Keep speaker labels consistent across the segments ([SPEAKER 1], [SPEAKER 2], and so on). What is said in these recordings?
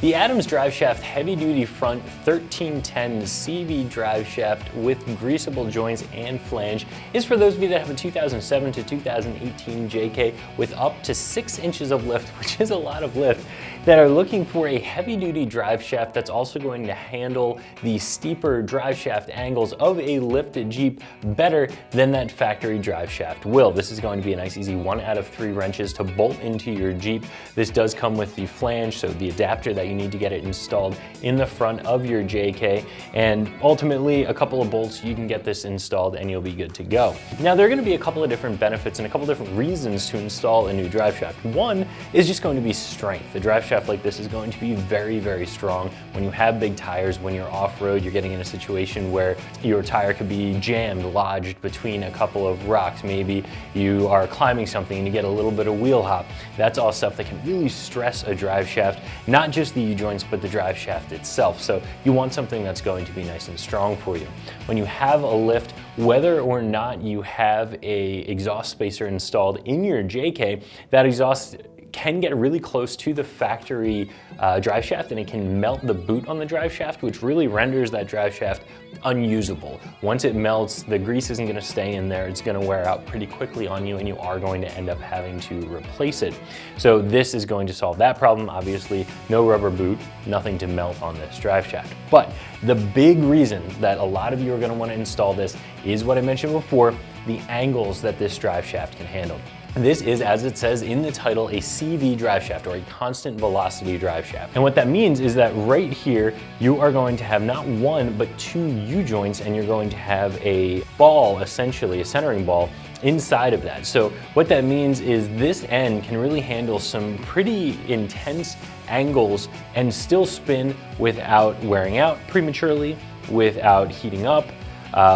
[SPEAKER 1] The Adams Driveshaft heavy-duty front 1310 CV driveshaft with greasable joints and flange is for those of you that have a 2007 to 2018 JK with up to 6 inches of lift, which is a lot of lift, that are looking for a heavy-duty driveshaft that's also going to handle the steeper driveshaft angles of a lifted Jeep better than that factory driveshaft will. This is going to be a nice easy 1 out of 3 wrenches to bolt into your Jeep. This does come with the flange, so the adapter that you need to get it installed in the front of your JK, and ultimately a couple of bolts, you can get this installed and you'll be good to go. Now there are going to be a couple of different benefits and a couple of different reasons to install a new driveshaft. One is just going to be strength. The driveshaft like this is going to be very, very strong. When you have big tires, when you're off-road, you're getting in a situation where your tire could be jammed, lodged between a couple of rocks. Maybe you are climbing something and you get a little bit of wheel hop. That's all stuff that can really stress a driveshaft, not just the U-joints, but the driveshaft itself. So you want something that's going to be nice and strong for you. When you have a lift, whether or not you have a exhaust spacer installed in your JK, that exhaust can get really close to the factory driveshaft, and it can melt the boot on the driveshaft, which really renders that driveshaft unusable. Once it melts, the grease isn't going to stay in there. It's going to wear out pretty quickly on you, and you are going to end up having to replace it. So this is going to solve that problem. Obviously, no rubber boot, nothing to melt on this driveshaft. But the big reason that a lot of you are going to want to install this is what I mentioned before, the angles that this driveshaft can handle. This is, as it says in the title, a CV driveshaft, or a constant velocity driveshaft. And what that means is that right here, you are going to have not 1, but 2 U-joints, and you're going to have a ball, essentially, a centering ball, inside of that. So what that means is this end can really handle some pretty intense angles and still spin without wearing out prematurely, without heating up,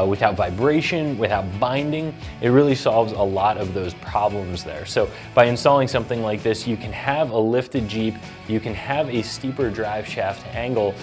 [SPEAKER 1] without vibration, without binding. It really solves a lot of those problems there. So by installing something like this, you can have a lifted Jeep, you can have a steeper driveshaft angle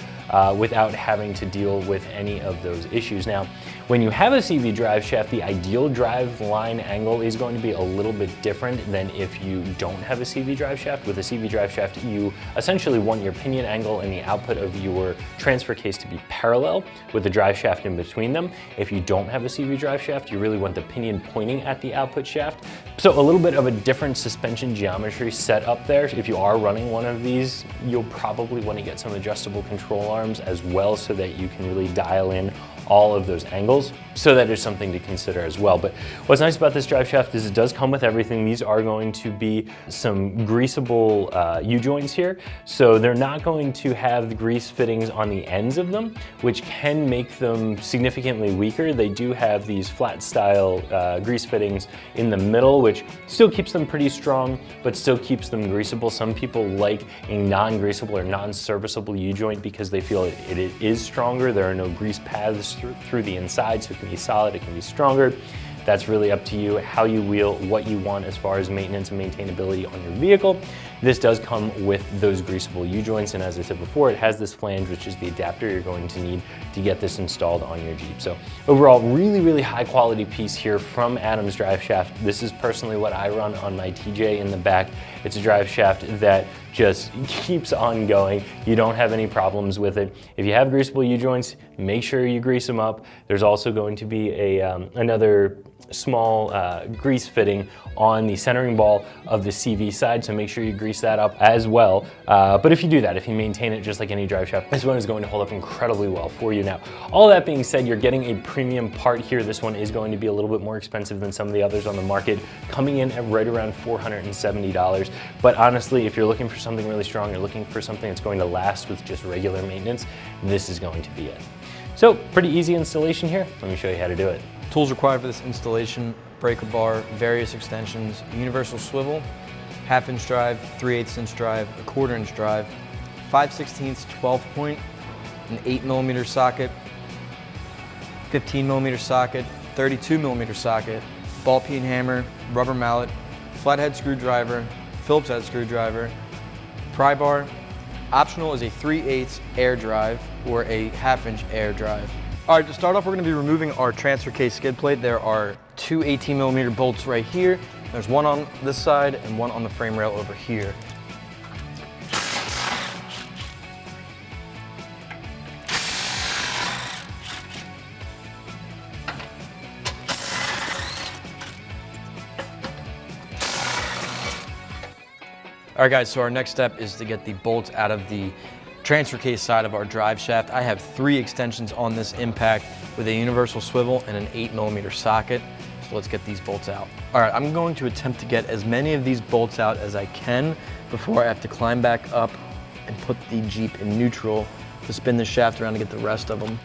[SPEAKER 1] without having to deal with any of those issues. Now, when you have a CV driveshaft, the ideal drive line angle is going to be a little bit different than if you don't have a CV driveshaft. With a CV driveshaft, you essentially want your pinion angle and the output of your transfer case to be parallel with the driveshaft in between them. If you don't have a CV driveshaft, you really want the pinion pointing at the output shaft. So a little bit of a different suspension geometry set up there. If you are running one of these, you'll probably want to get some adjustable control arms as well, so that you can really dial in all of those angles. So that is something to consider as well. But what's nice about this driveshaft is it does come with everything. These are going to be some greasable U-joints here. So they're not going to have the grease fittings on the ends of them, which can make them significantly weaker. They do have these flat style grease fittings in the middle, which still keeps them pretty strong, but still keeps them greasable. Some people like a non-greasable or non-serviceable U-joint because they feel it is stronger. There are no grease paths through the inside, so it can be solid, it can be stronger. That's really up to you, how you wheel, what you want as far as maintenance and maintainability on your vehicle. This does come with those greasable U-joints, and as I said before, it has this flange, which is the adapter you're going to need to get this installed on your Jeep. So overall, really, really high quality piece here from Adams Driveshaft. This is personally what I run on my TJ in the back. It's a driveshaft that just keeps on going. You don't have any problems with it. If you have greasable U-joints, make sure you grease them up. There's also going to be another small grease fitting on the centering ball of the CV side, so make sure you grease that up as well. But if you do that, if you maintain it just like any driveshaft, this one is going to hold up incredibly well for you. Now, all that being said, you're getting a premium part here. This one is going to be a little bit more expensive than some of the others on the market, coming in at right around $470. But honestly, if you're looking for something really strong, you're looking for something that's going to last with just regular maintenance, this is going to be it. So pretty easy installation here. Let me show you how to do it.
[SPEAKER 2] Tools required for this installation: breaker bar, various extensions, universal swivel, 1/2 inch drive, 3/8 inch drive, a 1/4 inch drive, 5/16 12 point, an 8mm socket, 15mm socket, 32mm socket, ball peen hammer, rubber mallet, flathead screwdriver, Phillips head screwdriver, pry bar. Optional is a 3/8 air drive or a 1/2 inch air drive. All right, to start off, we're going to be removing our transfer case skid plate. There are 2 18mm bolts right here. There's one on this side and one on the frame rail over here. All right guys, so our next step is to get the bolts out of the transfer case side of our drive shaft. I have 3 extensions on this impact with a universal swivel and an 8mm socket. So let's get these bolts out. All right, I'm going to attempt to get as many of these bolts out as I can before I have to climb back up and put the Jeep in neutral to spin the shaft around to get the rest of them.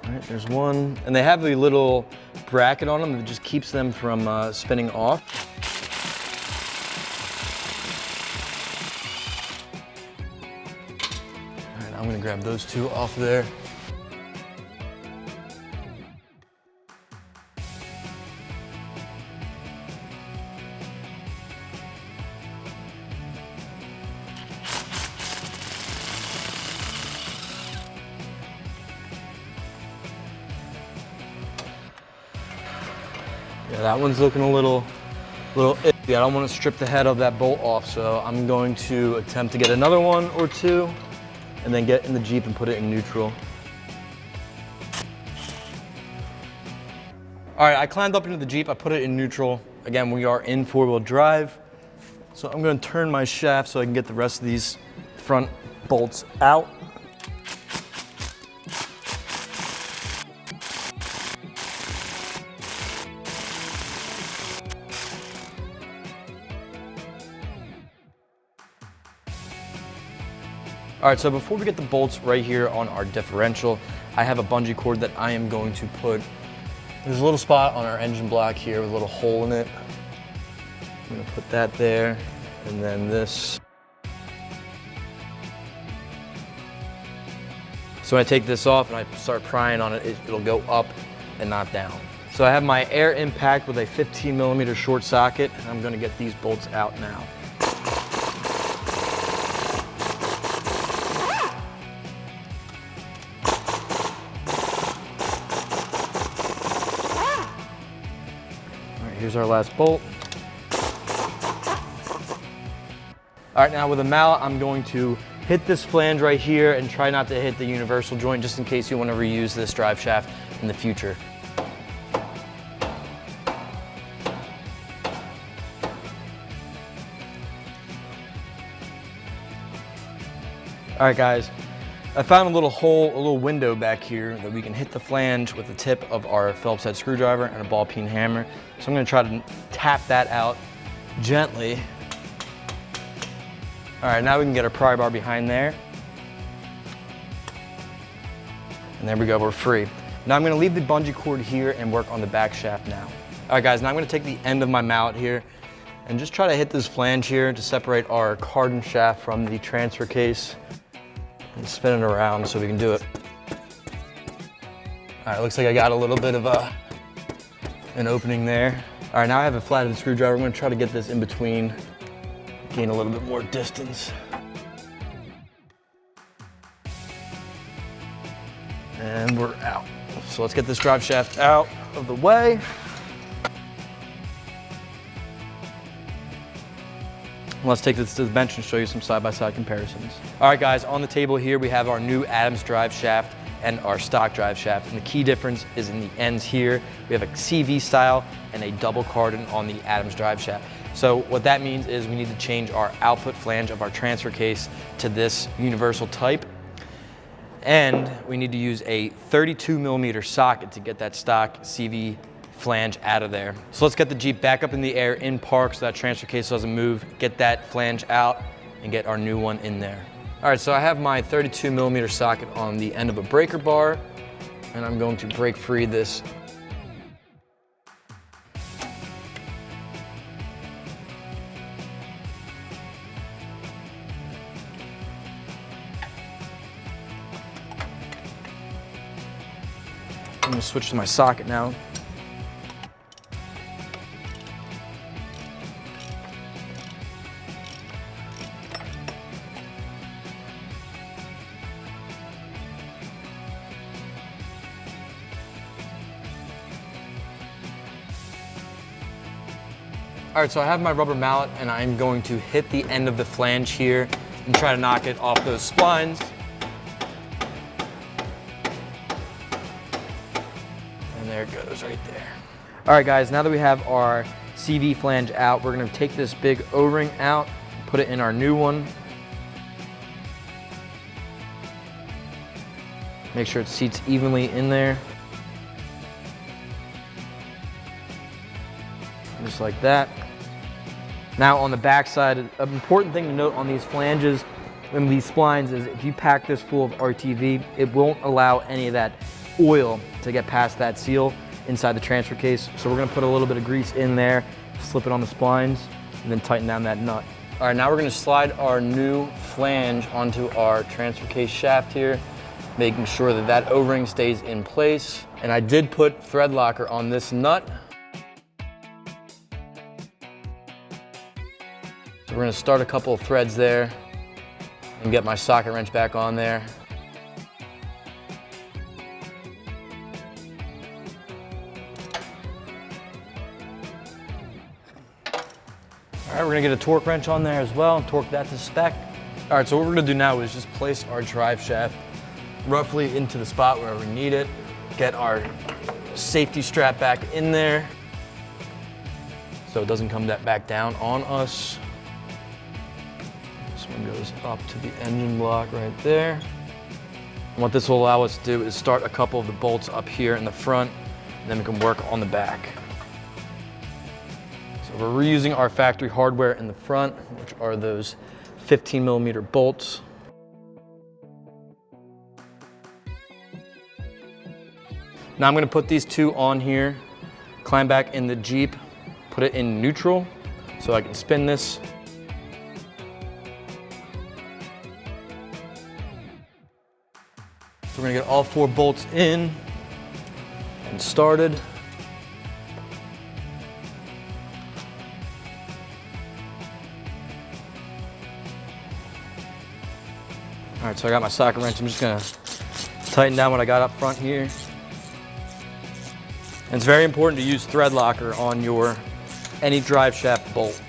[SPEAKER 2] All right, there's one. And they have a little bracket on them that just keeps them from spinning off. All right, I'm gonna grab those 2 off there. Yeah, that one's looking a little iffy. I don't want to strip the head of that bolt off, so I'm going to attempt to get another one or 2 and then get in the Jeep and put it in neutral. All right, I climbed up into the Jeep, I put it in neutral. Again, we are in 4-wheel drive. So I'm going to turn my shaft so I can get the rest of these front bolts out. All right, so before we get the bolts right here on our differential, I have a bungee cord that I am going to put, there's a little spot on our engine block here with a little hole in it. I'm gonna put that there, and then this. So when I take this off and I start prying on it, it'll go up and not down. So I have my air impact with a 15mm short socket, and I'm gonna get these bolts out now. Here's our last bolt. All right, now with a mallet, I'm going to hit this flange right here and try not to hit the universal joint just in case you want to reuse this drive shaft in the future. All right, guys. I found a little hole, a little window back here that we can hit the flange with the tip of our Phillips head screwdriver and a ball peen hammer. So I'm gonna try to tap that out gently. All right, now we can get our pry bar behind there. And there we go, we're free. Now I'm gonna leave the bungee cord here and work on the back shaft now. All right guys, now I'm gonna take the end of my mallet here and just try to hit this flange here to separate our cardan shaft from the transfer case. And spin it around so we can do it. All right, looks like I got a little bit of an opening there. All right, now I have a flathead screwdriver. I'm gonna try to get this in between, gain a little bit more distance. And we're out. So let's get this drive shaft out of the way. Let's take this to the bench and show you some side-by-side comparisons. All right guys, on the table here we have our new Adams drive shaft and our stock drive shaft. And the key difference is in the ends here. We have a CV style and a double cardan on the Adams drive shaft. So what that means is we need to change our output flange of our transfer case to this universal type. And we need to use a 32mm socket to get that stock CV flange out of there. So let's get the Jeep back up in the air in park so that transfer case doesn't move, get that flange out and get our new one in there. All right, so I have my 32mm socket on the end of a breaker bar and I'm going to break free this. I'm gonna switch to my socket now. All right, so I have my rubber mallet and I'm going to hit the end of the flange here and try to knock it off those splines. And there it goes right there. All right guys, now that we have our CV flange out, we're gonna take this big O-ring out, put it in our new one. Make sure it seats evenly in there. Just like that. Now on the back side, an important thing to note on these flanges and these splines is if you pack this full of RTV, it won't allow any of that oil to get past that seal inside the transfer case. So we're gonna put a little bit of grease in there, slip it on the splines, and then tighten down that nut. All right, now we're gonna slide our new flange onto our transfer case shaft here, making sure that that O-ring stays in place. And I did put thread locker on this nut. So we're gonna start a couple of threads there and get my socket wrench back on there. All right, we're gonna get a torque wrench on there as well and torque that to spec. All right, so what we're gonna do now is just place our drive shaft roughly into the spot where we need it, get our safety strap back in there so it doesn't come back down on us. This one goes up to the engine block right there. And what this will allow us to do is start a couple of the bolts up here in the front, and then we can work on the back. So we're reusing our factory hardware in the front, which are those 15mm bolts. Now I'm gonna put these two on here, climb back in the Jeep, put it in neutral so I can spin this. So we're gonna get all 4 bolts in and started. All right, so I got my socket wrench. I'm just gonna tighten down what I got up front here. And it's very important to use thread locker on any drive shaft bolt.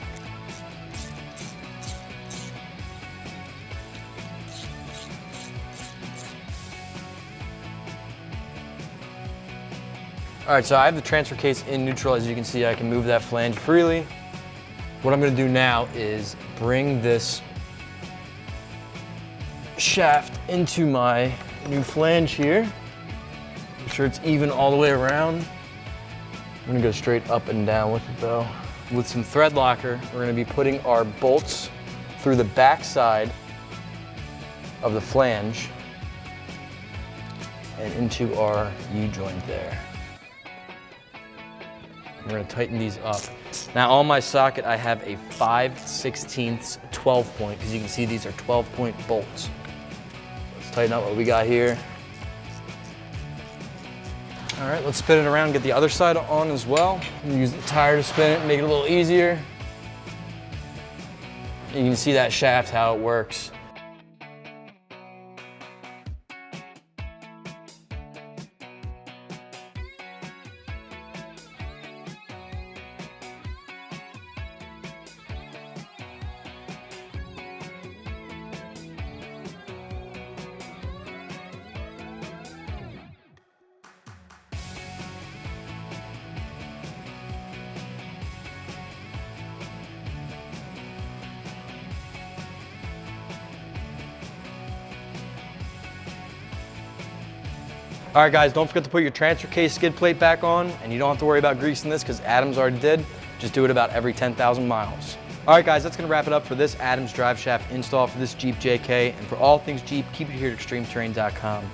[SPEAKER 2] All right, so I have the transfer case in neutral. As you can see, I can move that flange freely. What I'm gonna do now is bring this shaft into my new flange here. Make sure it's even all the way around. I'm gonna go straight up and down with it though. With some thread locker, we're gonna be putting our bolts through the back side of the flange and into our U-joint there. We're gonna tighten these up. Now on my socket, I have a 5/16 12 point, because you can see these are 12-point bolts. Let's tighten up what we got here. All right, let's spin it around, get the other side on as well. Use the tire to spin it, make it a little easier. You can see that shaft, how it works. All right guys, don't forget to put your transfer case skid plate back on, and you don't have to worry about greasing this because Adams already did. Just do it about every 10,000 miles. All right guys, that's gonna wrap it up for this Adams drive shaft install for this Jeep JK. And for all things Jeep, keep it here at ExtremeTerrain.com.